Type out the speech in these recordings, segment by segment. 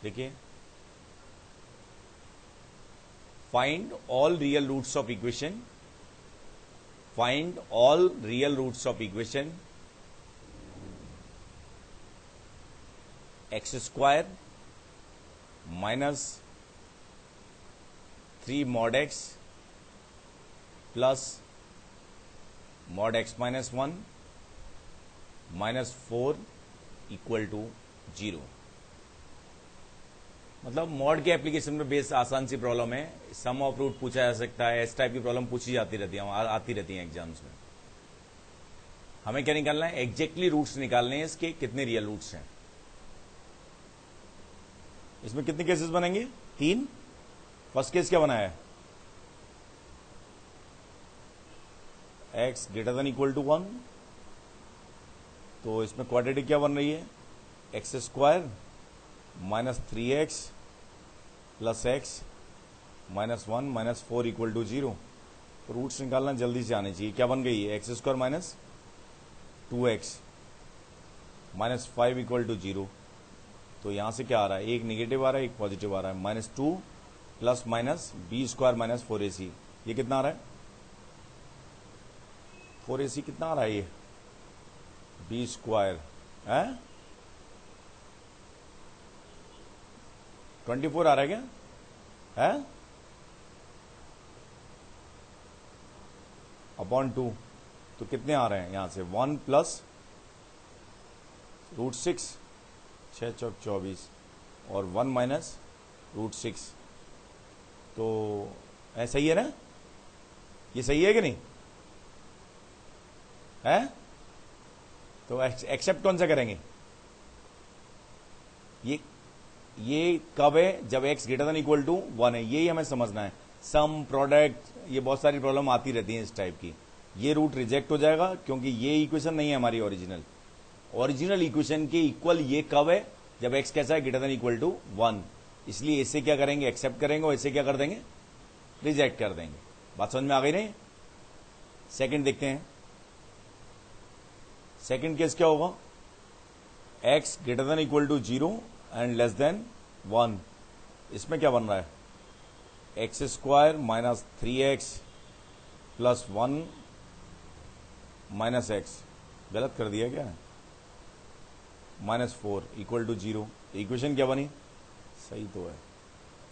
देखिए, find all real roots of equation, find all real roots of equation x square minus 3 mod x plus mod x minus 1 minus 4 equal to 0। मतलब mod के application में base आसान सी problem है, सम of root पूछा जा सकता है, इस टाइप की प्रॉब्लम पूछी जाती रहती है, आती रहती है एग्जाम्स में। हमें क्या निकालना है? एग्जैक्टली रूट्स निकालने हैं इसके, कितने रियल रूट्स हैं। इसमें कितने केसेस बनेंगे? 3। फर्स्ट केस क्या बनाया है? x greater than equal to 1, तो इसमें क्वाड्रेटिक क्या बन रही है? X square minus 3x plus x minus 1 minus 4 equal to 0। तो रूट्स निकालना जल्दी से आने चाहिए। क्या बन गई है? X square minus 2x minus 5 equal to 0। तो यहां से क्या आ रहा है? एक नेगेटिव आ रहा है, एक पॉजिटिव आ रहा है। Minus 2 plus minus B square minus 4ac, ये कितना आ रहा है? 4ac कितना आ रहा है? ये बी स्क्वायर है 24 आ रहा है क्या है अपॉन 2। तो कितने आ रहे हैं यहां से? 1 प्लस रूट 6, 6 चौक 24 और 1 माइनस रूट 6। तो सही है ना? ये सही है कि नहीं है? तो एक्सेप्ट कौन सा करेंगे? ये कब है? जब x greater than equal to 1 है। यही हमें समझना है। सम, प्रोडक्ट, ये बहुत सारी प्रॉब्लम आती रहती हैं इस टाइप की। ये रूट रिजेक्ट हो जाएगा क्योंकि ये इक्वेशन नहीं है हमारी ओरिजिनल इक्वेशन के इक्वल ये कब है? जब x कैसा है? Greater than equal to 1। इसलिए इससे क्या करेंगे? एक्सेप्ट करेंगे, और इससे क्या कर देंगे? रिजेक्ट कर देंगे। बात समझ में आ गई नहीं? सेकंड देखते हैं। सेकंड केस क्या होगा? x greater than equal to 0 and less than 1। इसमें क्या बन रहा है? X square minus 3x plus 1 minus x। गलत कर दिया क्या? Minus 4 equal to 0। इक्वेशन क्या बनी? सही तो है।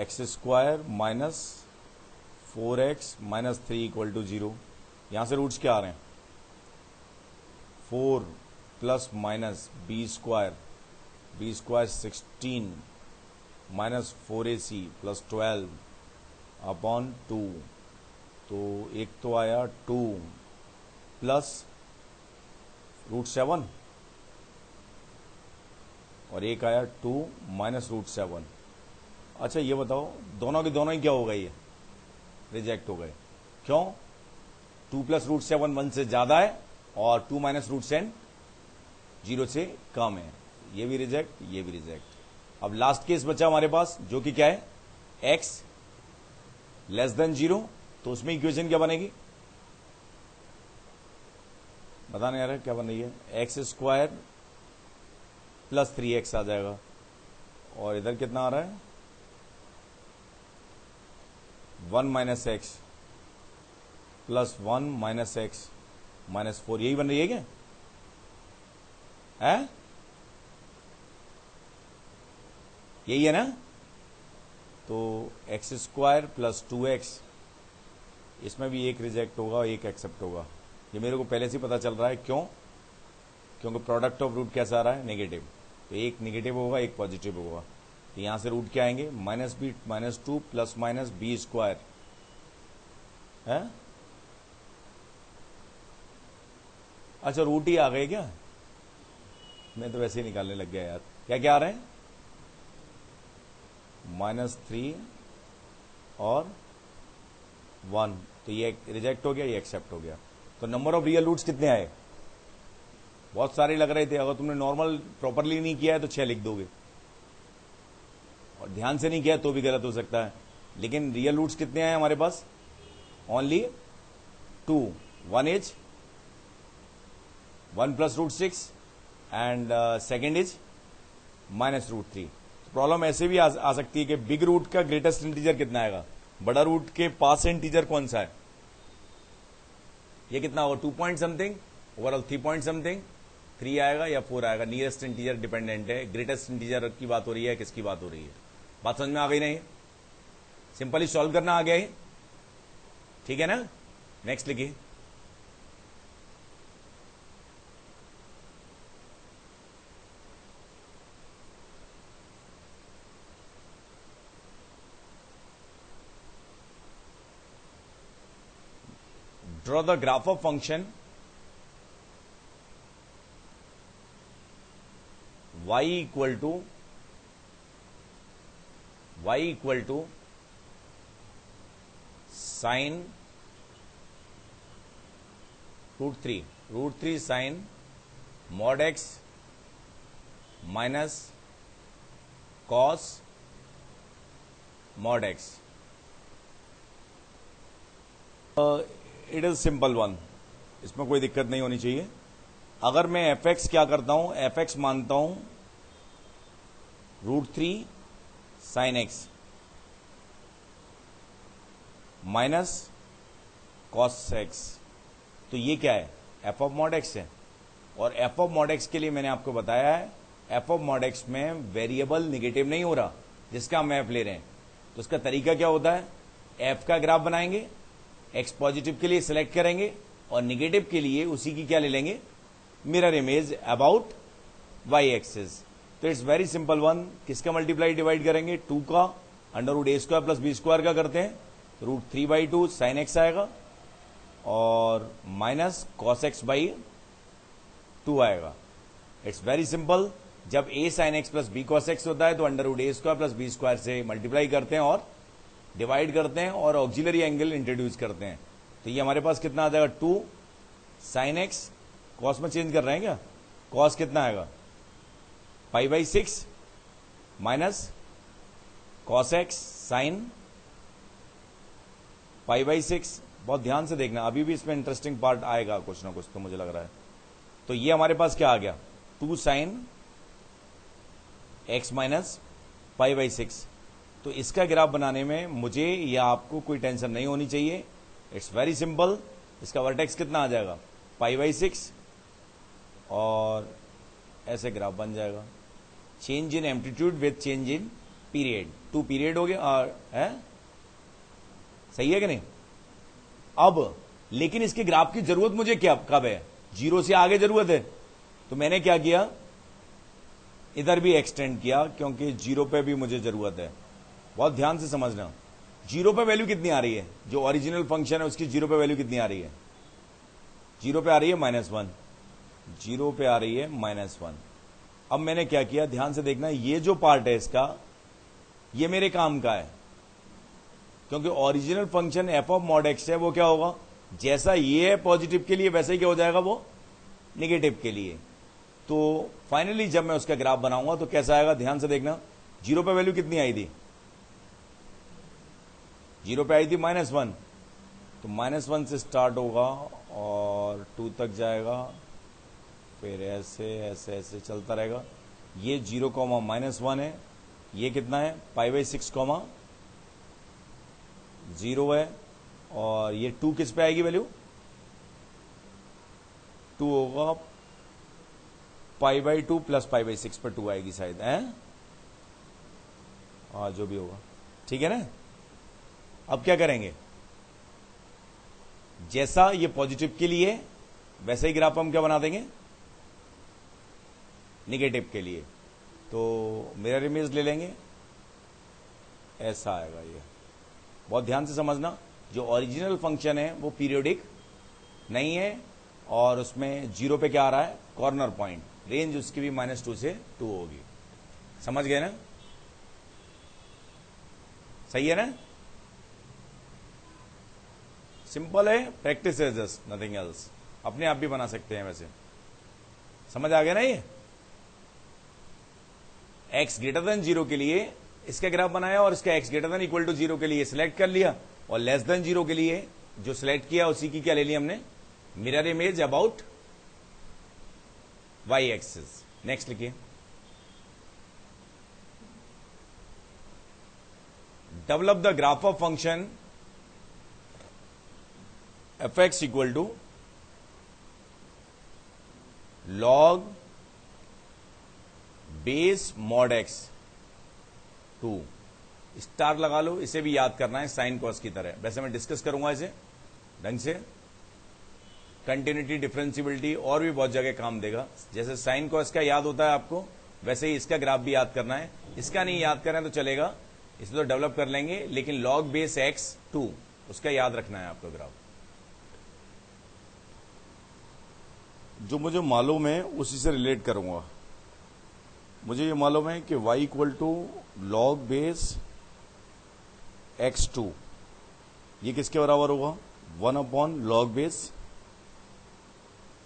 X square minus 4x minus 3 equal to 0। यहां से रूट्स क्या आ रहे हैं? 4 plus minus B square 16 minus 4ac plus 12 upon 2। तो एक तो आया 2 प्लस रूट 7 और एक आया 2 माइनस रूट 7। अच्छा ये बताओ, दोनों के दोनों ही क्या हो गए? ये रिजेक्ट हो गए। क्यों? 2 प्लस रूट 7 1 से ज्यादा है और 2 माइनस रूट 7 0 से कम है। ये भी रिजेक्ट, ये भी रिजेक्ट। अब लास्ट केस बचा हमारे पास, जो कि क्या है? x less than 0। तो उसमें इक्वेशन क्या बनेगी? बताने आ रहा है क्या बन रही है? एक्स स्क्वायर प्लस 3x आ जाएगा, और इधर कितना आ रहा है? 1 minus x plus 1 minus x minus 4। यही बन रही है क्या? है? यही है ना? तो एक्स स्क्वायर प्लस 2x, इसमें भी एक रिजेक्ट होगा, एक एक्सेप्ट होगा। ये मेरे को पहले से पता चल रहा है। क्यों? क्योंकि प्रोडक्ट ऑफ रूट कैसा आ रहा है? नेगेटिव। तो एक नेगेटिव होगा, एक पॉजिटिव होगा। तो यहां से रूट क्या आएंगे? Minus B minus 2 plus minus B square है। अच्छा रूट ही आ गए क्या? मैं तो वैसे ही निकालने लग गया यार। क्या क्या आ रहे हैं? -3 और 1। तो ये रिजेक्ट हो गया, ये एक्सेप्ट हो गया। तो नंबर ऑफ रियल रूट्स कितने आए? बहुत सारे लग रहे थे। अगर तुमने नॉर्मल प्रॉपरली नहीं किया है तो 6 लिख दोगे, और ध्यान से नहीं किया तो भी गलत हो सकता है। लेकिन रियल रूट्स कितने आए हमारे पास? Only 2। 1 is 1 plus root 6 and second is minus root 3। Problem ऐसे भी आ सकती है कि बिग रूट का ग्रेटेस्ट इंटीजर कितना आएगा, बड़ा रूट के पास इंटीजर कौन सा है, ये कितना होगा 2 point something, overall 3 point something, 3 आएगा या 4 आएगा, नियरेस्ट इंटीजर डिपेंडेंट है, ग्रेटेस्ट इंटीजर की बात हो रही है, किसकी बात हो रही है, बात समझ में आ गई नहीं, सिंपली सॉल्व करना आ गया ही, ठीक है ना। नेक्स्ट लिखिए, draw the graph of function y equal to sin root 3 sin mod x minus cos mod x. It is simple one, इसमें कोई दिक्कत नहीं होनी चाहिए। अगर मैं एफ एक्स क्या करता हूं, एफ एक्स मानता हूं √3 sin x minus cos x, तो ये क्या है, एफ ऑफ मॉड एक्स है। और एफ ऑफ मॉड एक्स के लिए मैंने आपको बताया है, एफ ऑफ मॉड एक्स में वेरिएबल निगेटिव नहीं हो रहा जिसका हम एफ ले रहे हैं, तो उसका तरीका क्या होता है, एफ का ग्राफ बनाएंगे, एक्स पॉजिटिव के लिए सिलेक्ट करेंगे और निगेटिव के लिए उसी की क्या ले लेंगे, mirror image about y axis. तो इट्स वेरी सिंपल वन, किसका मल्टीप्लाई डिवाइड करेंगे, 2 का √a² प्लस b² का करते हैं, √3/2 sin x आएगा और माइनस cos x/2 आएगा। इट्स वेरी सिंपल, जब a sin x plus b cos x होता है तो √a² प्लस b² से मल्टीप्लाई करते हैं और डिवाइड करते हैं और ऑक्सिलरी एंगल इंट्रोड्यूस करते हैं। तो ये हमारे पास कितना आ जाएगा, 2 sin x, कॉस में चेंज कर रहे हैं क्या, कॉस कितना आएगा π/6 माइनस cos x sin π/6। बहुत ध्यान से देखना, अभी भी इसमें इंटरेस्टिंग पार्ट आएगा कुछ ना कुछ, तो मुझे लग रहा है। तो ये हमारे पास क्या आ गया, 2 sin x माइनस π/6। तो इसका ग्राफ बनाने में मुझे या आपको कोई टेंशन नहीं होनी चाहिए, इट्स वेरी सिंपल। इसका वर्टेक्स कितना आ जाएगा, π/6 और ऐसे ग्राफ बन जाएगा। Change in amplitude with change in period, 2 period हो गया है, सही है कि नहीं। अब लेकिन इसके ग्राफ की जरूरत मुझे क्या कब है, 0 से आगे जरूरत है, तो मैंने क्या किया, इधर भी एक्सटेंड किया क्योंकि 0 पे भी मुझे जरूरत है। बहुत ध्यान से समझना, 0 पे वैल्यू कितनी आ रही है, जो ओरिजिनल फंक्शन है उसकी 0 पे वैल्यू कितनी आ रही है, 0 पे आ रही है -1, 0 पे आ रही है -1। अब मैंने क्या किया, ध्यान से देखना, ये जो पार्ट है इसका, ये मेरे काम का है, क्योंकि original function F of mod x है, वो क्या होगा, जैसा ये है पॉजिटिव के लिए वैसा ही क्या हो जाएगा, वो निगेटिव के लिए। तो फाइनली जब मैं उसका ग्राफ बनाऊंगा तो कैसा आएगा, ध्यान से देखना, 0 पे वैल्यू कितनी आई थी, 0 पे आई थी -1, तो -1 से स्टार्ट होगा और 2 तक जाएगा, फिर ऐसे ऐसे ऐसे चलता रहेगा। ये 0, -1 है, ये कितना है π/6, 0 है, और ये 2 किस पे आएगी वैल्यू, 2 होगा π/2 प्लस π/6 पर 2 आएगी शायद, है हाँ, जो भी होगा, ठीक है ना। अब क्या करेंगे, जैसा ये पॉजिटिव के लिए वैसा ही ग्राफ हम क्या बना देंगे, निगेटिव के लिए। तो मिरर इमेज ले लेंगे, ऐसा आएगा ये। बहुत ध्यान से समझना, जो ओरिजिनल फंक्शन है वो पीरियोडिक नहीं है और उसमें 0 पे क्या आ रहा है, कॉर्नर पॉइंट, रेंज उसकी भी -2 से 2 होगी। समझ गए ना, सही है ना, सिंपल है, प्रैक्टिस है, जस्ट नथिंग एल्स। अपने आप भी बना सकते हैं वैसे, समझ आ गया ना। ये x ग्रेटर देन 0 के लिए इसका ग्राफ बनाया और इसका x greater than equal to 0 के लिए सिलेक्ट कर लिया, और लेस देन 0 के लिए जो सिलेक्ट किया उसी की क्या ले ली हमने, mirror image about y axis. Next लिखिए, develop the graph of function fx equal to log base mod x 2 star लगा लो, इसे भी याद करना है साइन कॉस की तरह। वैसे मैं डिस्कस करूंगा इसे ढंग से, कंटिन्यूटी, डिफरेंशियबिलिटी और भी बहुत जगह काम देगा। जैसे साइन कॉस का याद होता है आपको, वैसे ही इसका ग्राफ भी याद करना है। इसका नहीं याद करें तो चलेगा, इसे तो डेवलप कर लेंगे, लेकिन लॉग बेस एक्स 2 उसका याद रखना है आपको ग्राफ। जो मुझे मालूम है उसी से रिलेट करूंगा। मुझे ये मालूम है कि y equal to log base x2, ये किसके बराबर होगा? 1 अपॉन लॉग बेस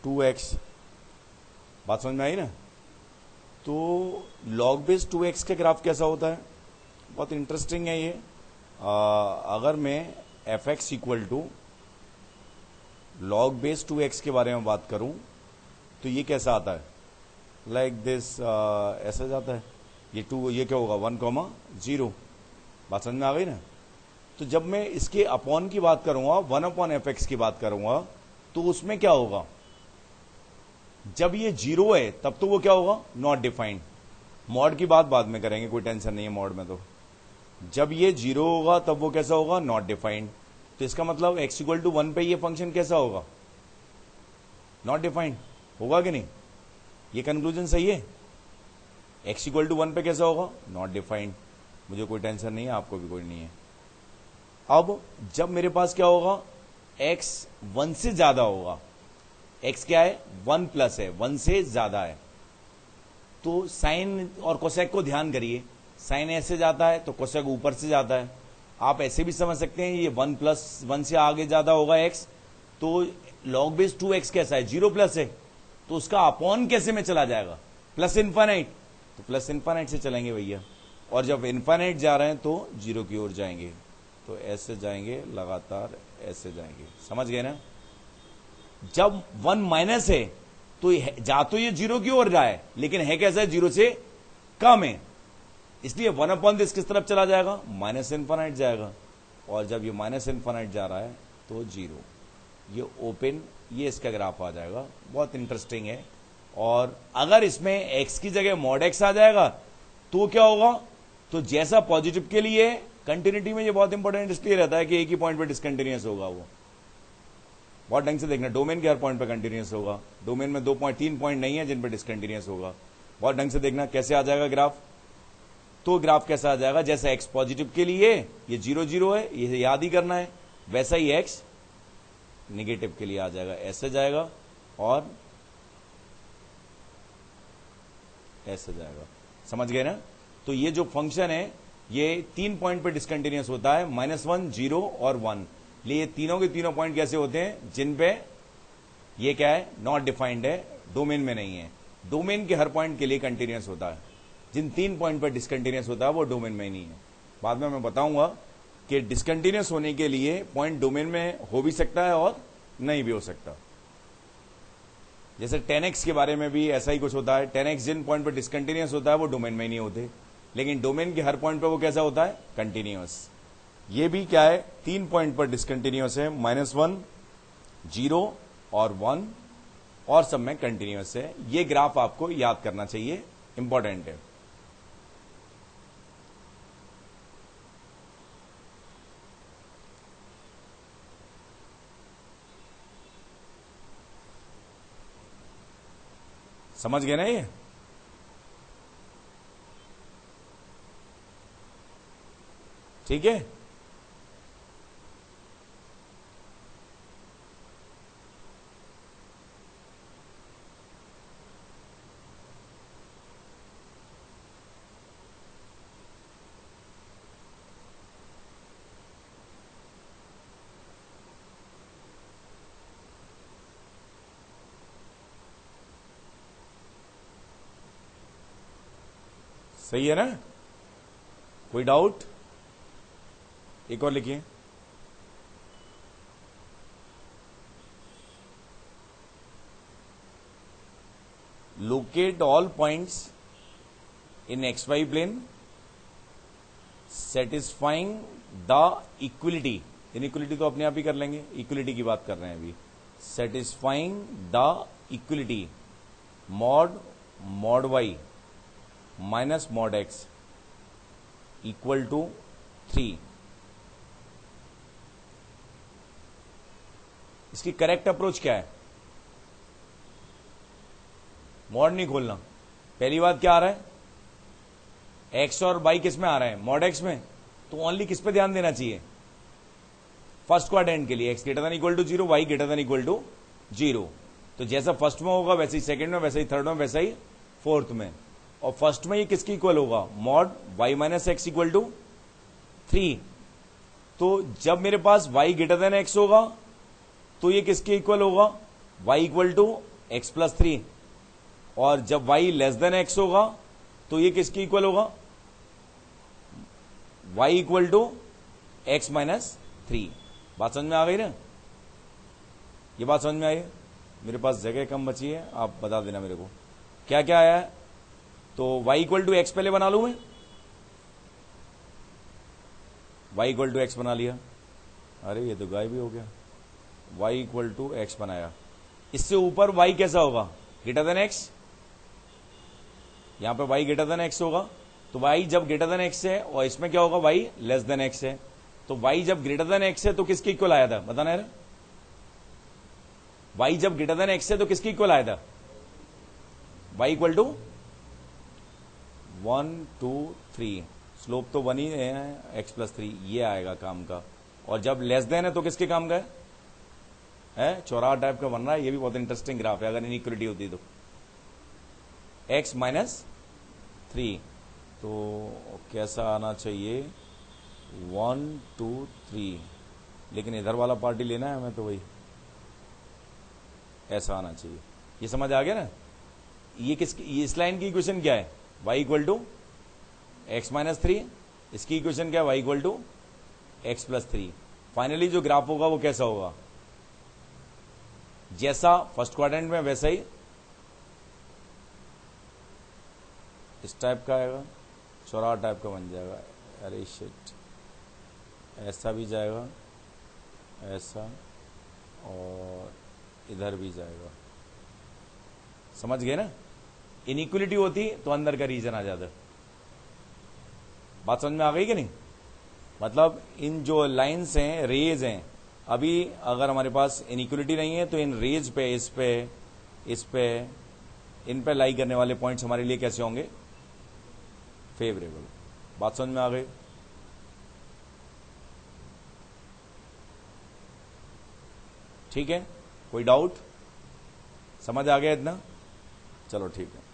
2x। बात समझ में आई ना? तो लॉग बेस 2x का ग्राफ कैसा होता है? बहुत इंटरेस्टिंग है ये। अगर मैं fx equal to log base 2x के बारे में बात करूं तो ये कैसा आता है? लाइक दिस, ऐसा जाता है। ये क्या होगा? 1,0। बात समझ में आ गई ना? तो जब मैं इसके अपॉन की बात करूंगा, 1 अपॉन एफ एक्स की बात करूंगा, तो उसमें क्या होगा? जब ये 0 है तब तो वो क्या होगा? Not defined. मॉड की बात बाद में करेंगे, कोई टेंशन नहीं है मॉड में। तो जब ये 0 होगा तब वो कैसा होगा? Not defined. तो इसका मतलब x इक्वल टू 1 पे ये फंक्शन कैसा होगा? नॉट डिफाइंड होगा कि नहीं? ये कंक्लूजन सही है? x इक्वल टू 1 पे कैसा होगा? Not defined. मुझे कोई टेंशन नहीं है, आपको भी कोई नहीं है। अब जब मेरे पास क्या होगा? x 1 से ज्यादा होगा। x क्या है? 1 प्लस है, 1 से ज्यादा है। तो साइन और कोसेक को ध्यान करिए, साइन ऐसे जाता है तो कोसेक ऊपर से जाता है। आप ऐसे भी समझ सकते हैं ये 1 प्लस 1 से आगे ज्यादा होगा x, तो लॉग बेस 2x कैसा है? 0 प्लस है, तो उसका अपॉन कैसे में चला जाएगा? Plus infinite. तो प्लस इनफाइनाइट से चलेंगे भैया, और जब इनफाइनाइट जा रहे हैं तो 0 की ओर जाएंगे। तो ऐसे जाएंगे लगातार, ऐसे जाएंगे। समझ गए ना? जब 1 माइनस है तो जा तो ये 0 की ओर जाए, लेकिन है कैसा है? 0 से कम है, इसलिए 1 अपॉन दिस किस तरफ चला जाएगा? माइनस इनफाइनाइट जाएगा। और जब ये माइनस इनफाइनाइट जा रहा है तो 0, ये ओपन, ये इसका ग्राफ आ जाएगा। बहुत इंटरेस्टिंग है। और अगर इसमें x की जगह मॉड x आ जाएगा तो क्या होगा? तो जैसा पॉजिटिव के लिए, कंटिन्यूटी में ये बहुत इंपॉर्टेंट इसलिए रहता है कि एक ही पॉइंट पे डिसकंटिन्यूअस होगा। वो बहुत ढंग से देखना, डोमेन के हर पॉइंट पे कंटिन्यूअस होगा। डोमेन में 3 पॉइंट नहीं है जिन पे डिसकंटिन्यूअस होगा। बहुत ढंग से देखना कैसे आ जाएगा ग्राफ। तो ग्राफ कैसा आ जाएगा? जैसा x पॉजिटिव के लिए ये 0 0 है, ये याद ही करना है, वैसा ही x निगेटिव के लिए आ जाएगा, ऐसे जाएगा और ऐसे जाएगा। समझ गए ना? तो ये जो फंक्शन है ये 3 पॉइंट पे डिसकंटिन्यूअस होता है, -1, 0 और 1। ये तीनों के तीनों पॉइंट कैसे होते हैं? जिन पे ये क्या है? नॉट डिफाइंड है, डोमेन में नहीं है। डोमेन के हर पॉइंट के लिए कंटिन्यूअस होता है। जिन 3 पॉइंट पर डिसकंटिन्यूअस होता है वो डोमेन में नहीं है। बाद में मैं बताऊंगा कि डिसकंटिन्यूअस होने के लिए पॉइंट डोमेन में हो भी सकता है और नहीं भी हो सकता। जैसे 10x के बारे में भी ऐसा ही कुछ होता है। 10x जिन पॉइंट पर डिसकंटिन्यूअस होता है वो डोमेन में ही नहीं होते, लेकिन डोमेन के हर पॉइंट पर वो कैसा होता है? कंटिन्यूअस। ये भी क्या है? 3 पॉइंट पर डिसकंटिन्यूअस है, -1, 0 और 1, और सब में कंटिन्यूअस है। ये ग्राफ आपको याद करना चाहिए, इंपॉर्टेंट है। समझ गए ना? ये ठीक है? सही है ना? कोई डाउट? एक और लिखिए। Locate all points in XY plane satisfying the equality, inequality तो अपने आप ही कर लेंगे, इक्वलिटी की बात कर रहे हैं अभी। Satisfying the equality mod y minus mod x equal to 3। इसकी करेक्ट अप्रोच क्या है? मॉड नहीं खोलना। पहली बात क्या आ रहा है? एक्स और वाई किस में आ रहा है? मॉड एक्स में। तो ओनली किस पे ध्यान देना चाहिए? फर्स्ट क्वाड्रेंट के लिए x greater than equal to 0, y greater than equal to 0। तो जैसा फर्स्ट में होगा वैसे ही सेकंड में, वैसे ही थर्ड में, वैसे ही फोर्थ में। और फर्स्ट में ये किसकी इक्वल होगा? Mod y minus x equal to 3। तो जब मेरे पास वाई ग्रेटर देन एक्स होगा तो ये किसके इक्वल होगा? Y equal to x plus 3। और जब वाई लेस देन एक्स होगा तो ये किसके इक्वल होगा? Y equal to x minus 3। बात समझ में आ गई ना? ये बात समझ में आई? मेरे पास जगह कम बची है, आप बता देना मेरे को क्या क्या आया है। तो y इक्वल टू एक्स पहले बना लू मैं, y इक्वल टू एक्स बना लिया। अरे ये तो गायब भी हो गया। y इक्वल टू एक्स बनाया। इससे ऊपर y कैसा होगा? Greater than x. यहां पे y ग्रेटर देन एक्स होगा, तो y जब ग्रेटर देन एक्स है, और इसमें क्या होगा? y लेस देन एक्स है। तो y जब ग्रेटर देन एक्स है तो किसके इक्वल आया था? बताना यार। y जब ग्रेटर देन एक्स है तो किसके इक्वल आया था? y equal to 1 2 3। स्लोप तो 1 ही है, x प्लस 3, ये आएगा काम का। और जब लेस देन है तो किसके काम का है? चौराहा टाइप का बन रहा है। ये भी बहुत इंटरेस्टिंग ग्राफ है अगर इनइक्वलिटी होती तो। x माइनस 3, तो कैसा आना चाहिए? 1 2 3, लेकिन इधर वाला पार्टी लेना है हमें, तो वही ऐसा आना चाहिए। ये समझ आ गया ना? ये इस लाइन की इक्वेशन क्या है? y equal to x minus 3। इसकी इक्वेशन क्या है? y equal to x plus 3। Finally जो ग्राफ होगा वो कैसा होगा? जैसा फर्स्ट क्वाड्रेंट में वैसा ही इस टाइप का आएगा, चौराहा टाइप का बन जाएगा। अरे शिट, ऐसा भी जाएगा, ऐसा, और इधर भी जाएगा। समझ गए ना? इनइक्वलिटी होती तो अंदर का रीजन आ जाता। बात समझ में आ गई कि नहीं? मतलब इन जो लाइंस हैं, रेज हैं, अभी अगर हमारे पास इनइक्वलिटी नहीं है तो इन रेज पे, इस पे, इन पे लाई करने वाले पॉइंट्स हमारे लिए कैसे होंगे? फेवरेबल। बात समझ में आ गई? ठीक है, कोई डाउट? समझ आ गया इतना? चलो ठीक है।